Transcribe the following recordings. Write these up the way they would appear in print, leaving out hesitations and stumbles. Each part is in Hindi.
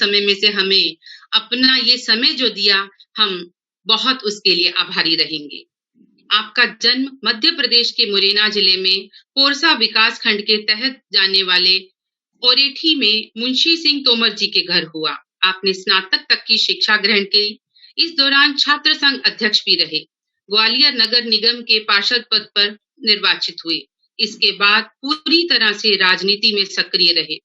समय में से हमें अपना ये समय जो दिया, हम बहुत उसके लिए आभारी रहेंगे। आपका जन्म मध्य प्रदेश के मुरैना जिले में पोरसा विकास खंड के तहत जाने वाले ओरेठी में मुंशी सिंह तोमर जी के घर हुआ। आपने स्नातक तक की शिक्षा ग्रहण की। इस दौरान छात्र संघ अध्यक्ष भी रहे। ग्वालियर नगर निगम के पार्षद पद पर निर्वाचित हुए। इसके बाद पूरी तरह से राजनीति में सक्रिय रहे।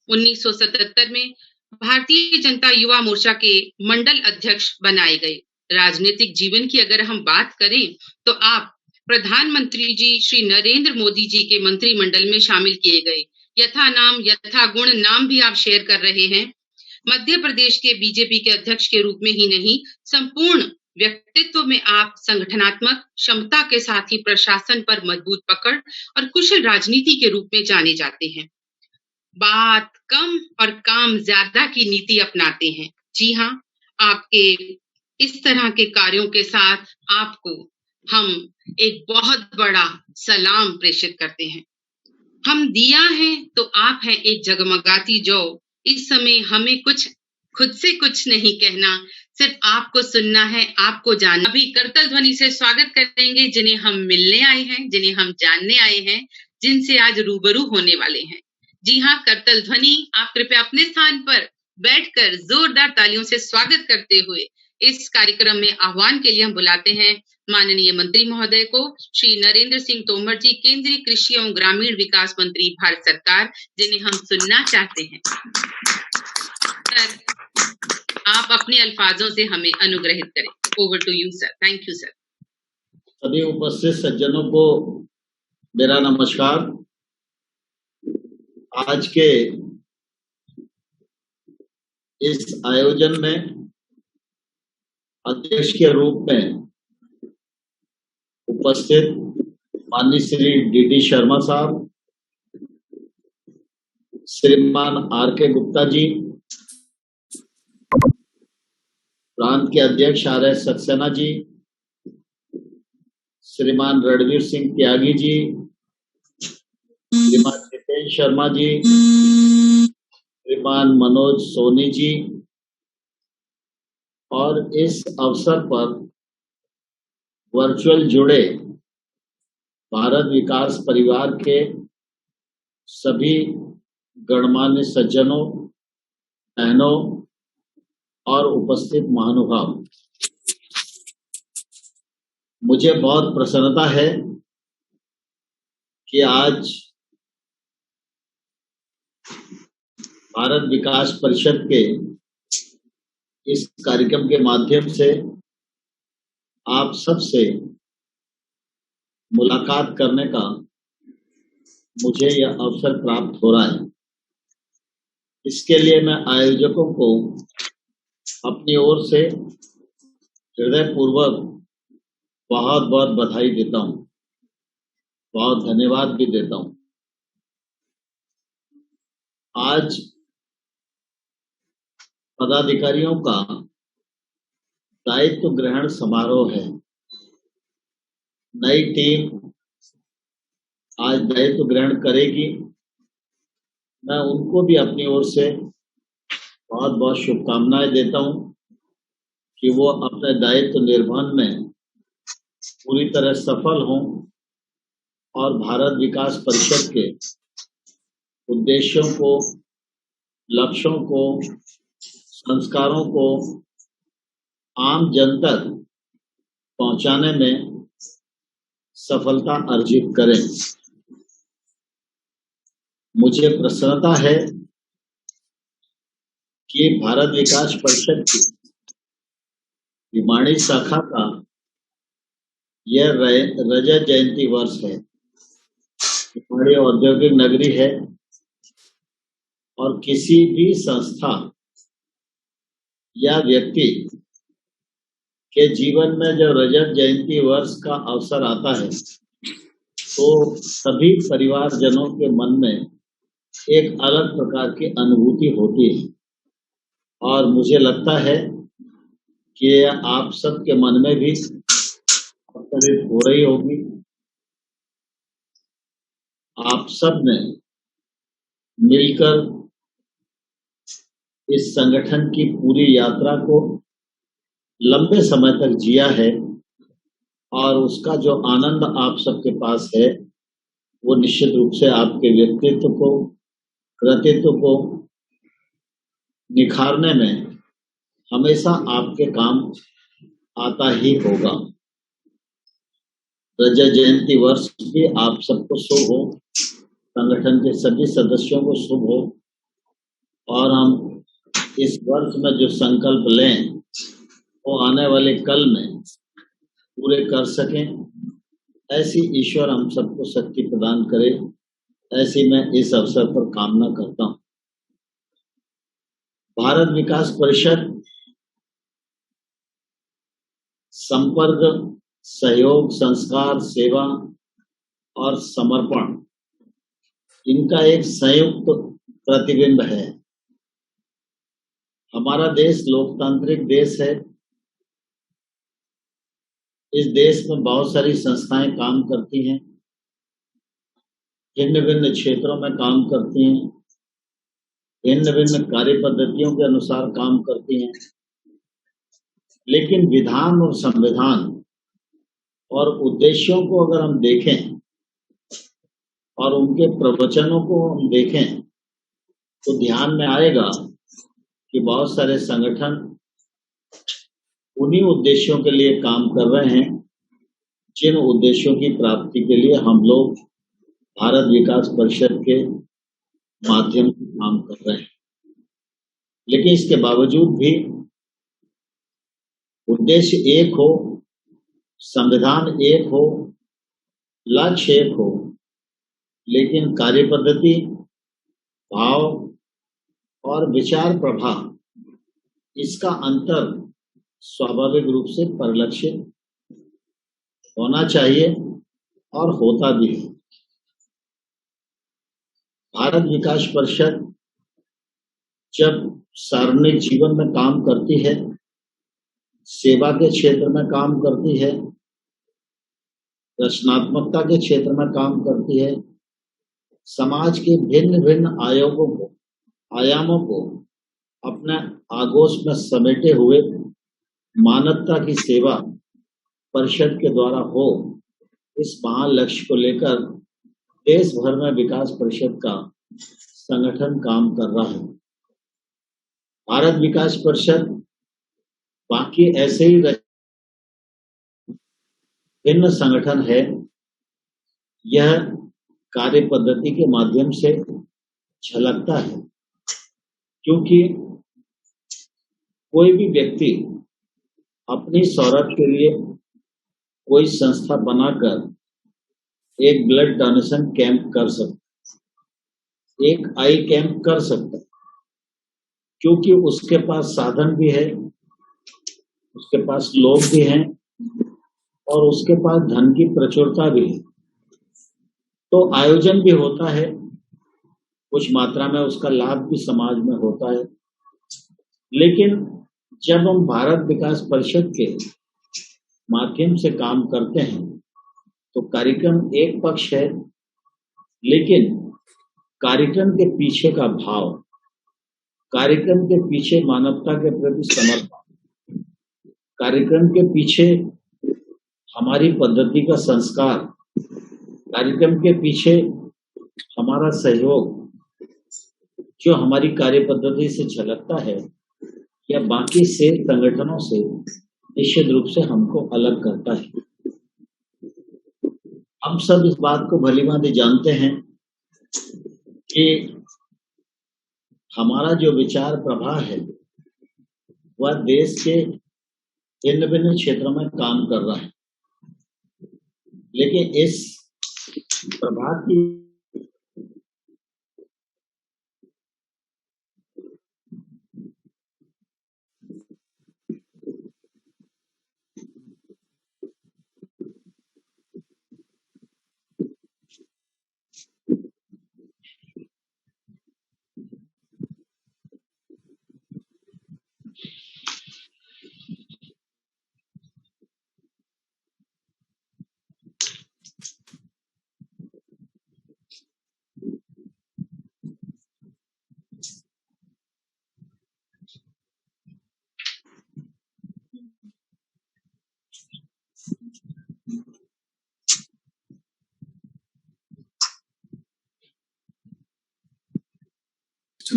1977 में भारतीय जनता युवा मोर्चा के मंडल अध्यक्ष बनाए गए। राजनीतिक जीवन की अगर हम बात करें तो आप प्रधानमंत्री जी श्री नरेंद्र मोदी जी के मंत्रिमंडल में शामिल किए गए। यथा नाम यथा गुण नाम भी आप शेयर कर रहे हैं। मध्य प्रदेश के बीजेपी के अध्यक्ष के रूप में ही नहीं, संपूर्ण व्यक्तित्व में आप संगठनात्मक क्षमता के साथ ही प्रशासन पर मजबूत पकड़ और कुशल राजनीति के रूप में जाने जाते हैं। बात कम और काम ज्यादा की नीति अपनाते हैं। जी हाँ, आपके इस तरह के कार्यों के साथ आपको हम एक बहुत बड़ा सलाम प्रेषित करते हैं। हम दिया हैं तो आप हैं एक जगमगाती जो। इस समय हमें कुछ खुद से कुछ नहीं कहना, सिर्फ आपको सुनना है, आपको जानना। अभी करतल ध्वनि से स्वागत करेंगे जिन्हें हम मिलने आए हैं, जिन्हें हम जानने आए हैं, जिनसे आज रूबरू होने वाले हैं। जी हाँ, करतल ध्वनि, आप कृपया अपने स्थान पर बैठकर जोरदार तालियों से स्वागत करते हुए इस कार्यक्रम में आह्वान के लिए हम बुलाते हैं माननीय मंत्री महोदय को, श्री नरेंद्र सिंह तोमर जी, केंद्रीय कृषि एवं ग्रामीण विकास मंत्री भारत सरकार, जिन्हें हम सुनना चाहते हैं। सर, आप अपने अल्फाजों से हमें अनुग्रहित करें। Over to you sir. Thank you sir. सभी उपस्थित सज्जनों को मेरा नमस्कार। आज के इस आयोजन में अध्यक्ष के रूप में उपस्थित माननीय श्री डी शर्मा साहब, श्रीमान आर.के. गुप्ता जी, प्रांत के अध्यक्ष आर.एस. सक्सेना जी, श्रीमान रणवीर सिंह त्यागी जी, श्रीमान जितेंद्र शर्मा जी, श्रीमान मनोज सोनी जी, और इस अवसर पर वर्चुअल जुड़े भारत विकास परिवार के सभी गणमान्य सज्जनों, बहनों और उपस्थित महानुभाव, मुझे बहुत प्रसन्नता है कि आज भारत विकास परिषद के इस कार्यक्रम के माध्यम से आप सबसे मुलाकात करने का मुझे यह अवसर प्राप्त हो रहा है। इसके लिए मैं आयोजकों को अपनी ओर से हृदयपूर्वक बहुत बहुत बधाई देता हूं, बहुत धन्यवाद भी देता हूं। आज पदाधिकारियों का दायित्व ग्रहण समारोह है। नई टीम आज दायित्व ग्रहण करेगी। मैं उनको भी अपनी ओर से बहुत बहुत शुभकामनाएं देता हूं कि वो अपने दायित्व निर्वहन में पूरी तरह सफल हों और भारत विकास परिषद के उद्देश्यों को, लक्ष्यों को, संस्कारों को आम जन तक पहुंचाने में सफलता अर्जित करें। मुझे प्रसन्नता है कि भारत विकास परिषद की भिवाड़ी शाखा का यह रजत जयंती वर्ष है। भिवाड़ी औद्योगिक नगरी है और किसी भी संस्था या व्यक्ति के जीवन में जब रजत जयंती वर्ष का अवसर आता है तो सभी परिवारजनों के मन में एक अलग प्रकार की अनुभूति होती है और मुझे लगता है कि आप सबके मन में भी प्रेरित हो रही होगी। आप सब ने मिलकर इस संगठन की पूरी यात्रा को लंबे समय तक जिया है और उसका जो आनंद आप सबके पास है वो निश्चित रूप से आपके व्यक्तित्व को, कृतित्व को निखारने में हमेशा आपके काम आता ही होगा। रजत जयंती वर्ष भी आप सबको शुभ हो, संगठन के सभी सदस्यों को शुभ हो और हम इस वर्ष में जो संकल्प लें वो आने वाले कल में पूरे कर सकें, ऐसी ईश्वर हम सबको शक्ति प्रदान करे, ऐसी मैं इस अवसर पर कामना करता हूं। भारत विकास परिषद संपर्क, सहयोग, संस्कार, सेवा और समर्पण इनका एक संयुक्त प्रतिबिंब है। हमारा देश लोकतांत्रिक देश है। इस देश में बहुत सारी संस्थाएं काम करती हैं, भिन्न भिन्न क्षेत्रों में काम करती हैं, भिन्न भिन्न कार्य पद्धतियों के अनुसार काम करती हैं, लेकिन विधान और संविधान और उद्देश्यों को अगर हम देखें और उनके प्रवचनों को हम देखें तो ध्यान में आएगा कि बहुत सारे संगठन उन्हीं उद्देश्यों के लिए काम कर रहे हैं जिन उद्देश्यों की प्राप्ति के लिए हम लोग भारत विकास परिषद के माध्यम से काम कर रहे हैं। लेकिन इसके बावजूद भी उद्देश्य एक हो, संविधान एक हो, लक्ष्य एक हो, लेकिन कार्य पद्धति, भाव और विचार प्रवाह इसका अंतर स्वाभाविक रूप से परिलक्षित होना चाहिए और होता भी है। भारत विकास परिषद जब सार्वजनिक जीवन में काम करती है, सेवा के क्षेत्र में काम करती है, रचनात्मकता के क्षेत्र में काम करती है, समाज के भिन्न भिन्न आयामों को अपने आगोश में समेटे हुए मानवता की सेवा परिषद के द्वारा हो, इस महान लक्ष्य को लेकर देश भर में विकास परिषद का संगठन काम कर रहा है। भारत विकास परिषद बाकी ऐसे ही भिन्न संगठन है। यह कार्य पद्धति के माध्यम से झलकता है, क्योंकि कोई भी व्यक्ति अपनी शौहरत के लिए कोई संस्था बनाकर एक ब्लड डोनेशन कैंप कर सकता है, एक आई कैंप कर सकता है, क्योंकि उसके पास साधन भी है, उसके पास लोग भी हैं और उसके पास धन की प्रचुरता भी है। तो आयोजन भी होता है, कुछ मात्रा में उसका लाभ भी समाज में होता है। लेकिन जब हम भारत विकास परिषद के माध्यम से काम करते हैं तो कार्यक्रम एक पक्ष है, लेकिन कार्यक्रम के पीछे का भाव, कार्यक्रम के पीछे मानवता के प्रति समर्पण, कार्यक्रम के पीछे हमारी पद्धति का संस्कार, कार्यक्रम के पीछे हमारा सहयोग जो हमारी कार्य पद्धति से झलकता है, या बाकी से संगठनों से निश्चित रूप से हमको अलग करता है। हम सब इस बात को भलीभांति जानते हैं कि हमारा जो विचार प्रवाह है वह देश के भिन्न भिन्न क्षेत्रों में काम कर रहा है, लेकिन इस प्रभाव की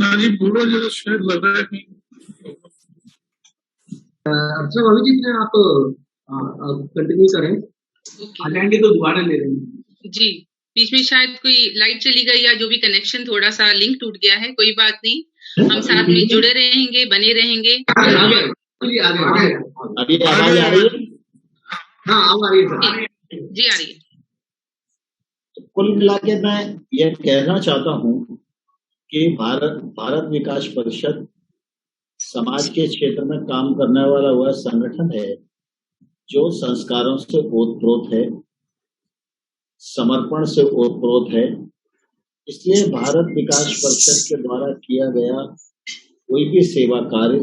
हाँ जी, बोलो जो शायद लग रहा है कि अच्छा भाभी जी, आप कंटिन्यू करें। आ जाएंगे तो दोबारा ले लेंगे जी। बीच में शायद कोई लाइट चली गई या जो भी कनेक्शन थोड़ा सा लिंक टूट गया है, कोई बात नहीं, हम साथ में जुड़े रहेंगे, बने रहेंगे। आ गए। अभी आवाज आ रही है? हाँ, अब आ रही है। जी आ रही है। कुल मिला के मैं यह कहना चाहता हूँ कि भारत विकास परिषद समाज के क्षेत्र में काम करने वाला वह संगठन है जो संस्कारों से ओतप्रोत है, समर्पण से ओतप्रोत है। इसलिए भारत विकास परिषद के द्वारा किया गया कोई भी सेवा कार्य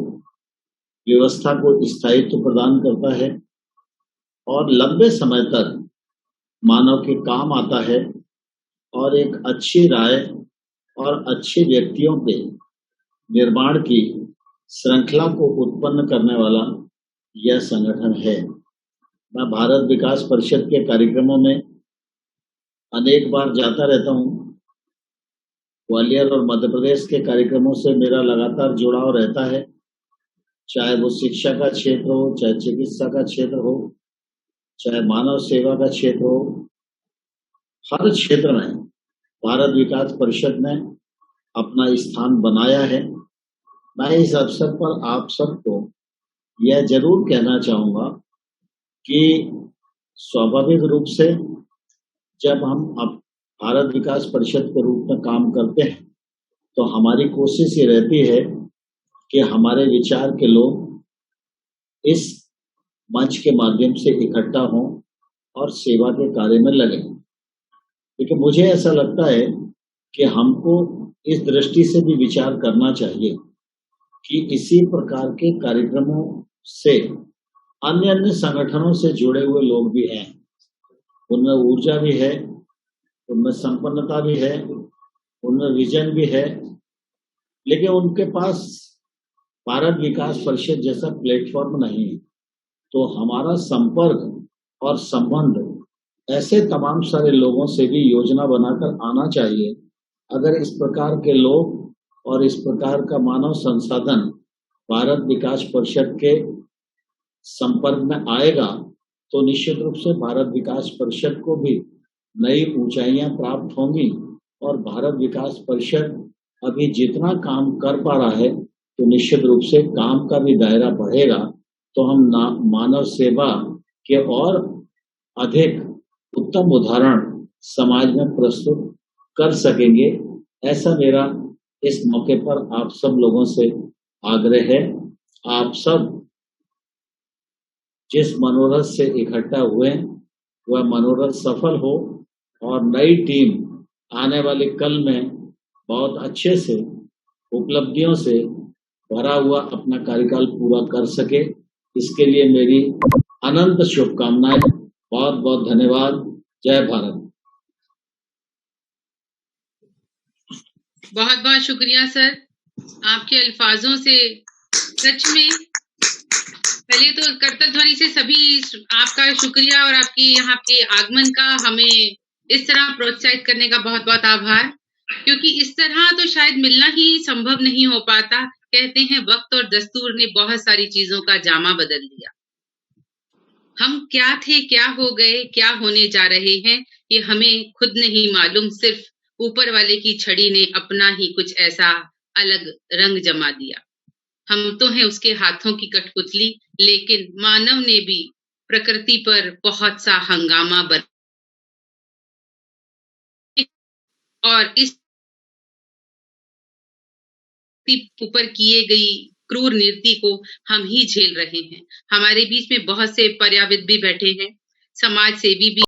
व्यवस्था को स्थायित्व प्रदान करता है और लंबे समय तक मानव के काम आता है और एक अच्छी राय और अच्छे व्यक्तियों के निर्माण की श्रृंखला को उत्पन्न करने वाला यह संगठन है। मैं भारत विकास परिषद के कार्यक्रमों में अनेक बार जाता रहता हूँ। ग्वालियर और मध्य प्रदेश के कार्यक्रमों से मेरा लगातार जुड़ाव रहता है, चाहे वो शिक्षा का क्षेत्र हो, चाहे चिकित्सा का क्षेत्र हो, चाहे मानव सेवा का क्षेत्र हो। हर क्षेत्र में भारत विकास परिषद ने अपना स्थान बनाया है। मैं इस अवसर पर आप सबको यह जरूर कहना चाहूंगा कि स्वाभाविक रूप से जब हम अब भारत विकास परिषद के रूप में काम करते हैं तो हमारी कोशिश ये रहती है कि हमारे विचार के लोग इस मंच के माध्यम से इकट्ठा हों और सेवा के कार्य में लगें। लेकिन मुझे ऐसा लगता है कि हमको इस दृष्टि से भी विचार करना चाहिए कि इसी प्रकार के कार्यक्रमों से अन्य अन्य संगठनों से जुड़े हुए लोग भी हैं, उनमें ऊर्जा भी है, उनमें संपन्नता भी है, उनमें विजन भी है, लेकिन उनके पास भारत विकास परिषद जैसा प्लेटफॉर्म नहीं है। तो हमारा संपर्क और संबंध ऐसे तमाम सारे लोगों से भी योजना बनाकर आना चाहिए। अगर इस प्रकार के लोग और इस प्रकार का मानव संसाधन भारत विकास परिषद के संपर्क में आएगा तो निश्चित रूप से भारत विकास परिषद को भी नई ऊंचाइयां प्राप्त होंगी और भारत विकास परिषद अभी जितना काम कर पा रहा है तो निश्चित रूप से काम का भी दायरा बढ़ेगा, तो हम मानव सेवा के और अधिक उत्तम उदाहरण समाज में प्रस्तुत कर सकेंगे। ऐसा मेरा इस मौके पर आप सब लोगों से आग्रह है। आप सब जिस मनोरथ से इकट्ठा हुए वह मनोरथ सफल हो और नई टीम आने वाले कल में बहुत अच्छे से उपलब्धियों से भरा हुआ अपना कार्यकाल पूरा कर सके, इसके लिए मेरी अनंत शुभकामनाएं। बहुत बहुत धन्यवाद। जय भारत। बहुत बहुत शुक्रिया सर, आपके अल्फाजों से सच में पहले तो करतल ध्वनि से सभी आपका शुक्रिया और आपकी यहाँ के आगमन का हमें इस तरह प्रोत्साहित करने का बहुत बहुत आभार, क्योंकि इस तरह तो शायद मिलना ही संभव नहीं हो पाता। कहते हैं वक्त और दस्तूर ने बहुत सारी चीजों का जामा बदल दिया। हम क्या थे, क्या हो गए, क्या होने जा रहे हैं, ये हमें खुद नहीं मालूम। सिर्फ ऊपर वाले की छड़ी ने अपना ही कुछ ऐसा अलग रंग जमा दिया। हम तो हैं उसके हाथों की कठपुतली, लेकिन मानव ने भी प्रकृति पर बहुत सा हंगामा बरपाया और इस ऊपर किए गई क्रूर नीति को हम ही झेल रहे हैं। हमारे बीच में बहुत से पर्याविद भी बैठे हैं, समाज सेवी भी